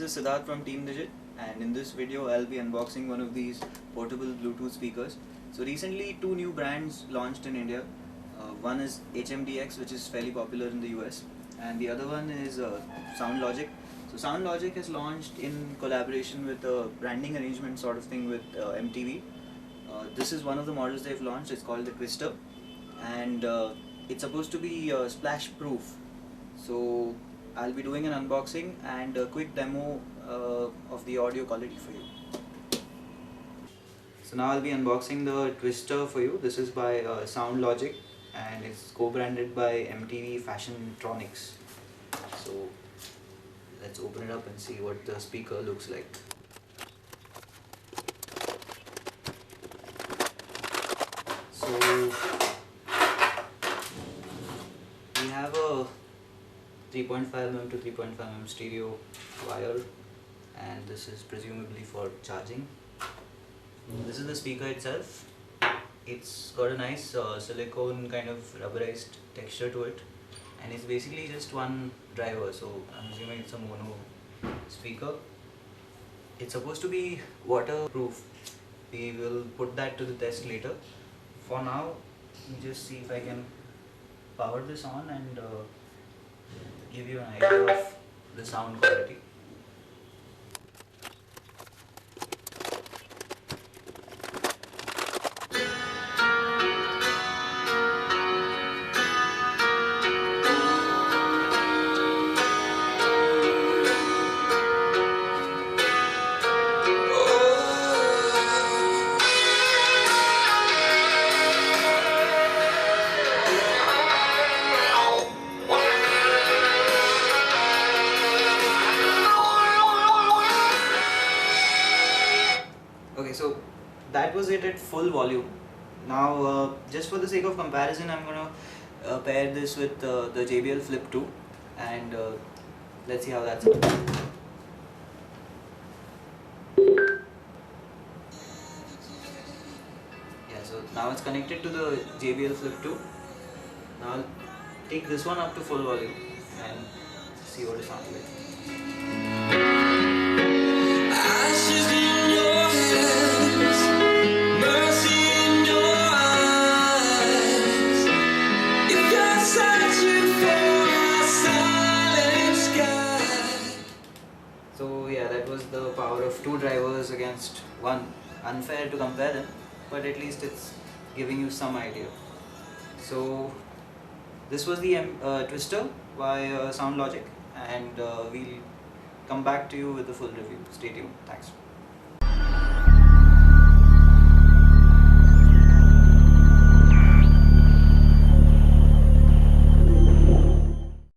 is Siddharth from Team Digit, and in this video I'll be unboxing one of these portable Bluetooth speakers. So recently two new brands launched in India. One is HMDX, which is fairly popular in the US, and the other one is SoundLogic. So SoundLogic has launched in collaboration with a branding arrangement sort of thing with MTV. This is one of the models they've launched. It's called the Twister, and it's supposed to be splash proof. So I'll be doing an unboxing and a quick demo of the audio quality for you. So now I'll be unboxing the Twister for you. This is by SoundLogic and it's co-branded by MTV Fashiontronix. So let's open it up and see what the speaker looks like. So we have a 3.5mm to 3.5mm stereo wire, and this is presumably for charging. This is the speaker itself. It's got a nice silicone kind of rubberized texture to it, and it's basically just one driver, so I'm assuming it's a mono speaker. It's supposed to be waterproof. We will put that to the test later. For now, let me just see if I can power this on and give you an idea of the sound quality. Okay, so that was it at full volume. Now, just for the sake of comparison, I'm gonna pair this with the JBL Flip 2, and let's see how that sounds. Yeah, so now it's connected to the JBL Flip 2. Now I'll take this one up to full volume and see what it sounds like. So yeah, that was the power of two drivers against one. Unfair to compare them, but at least it's giving you some idea. So this was the Twister by SoundLogic, and we'll come back to you with the full review. Stay tuned. Thanks.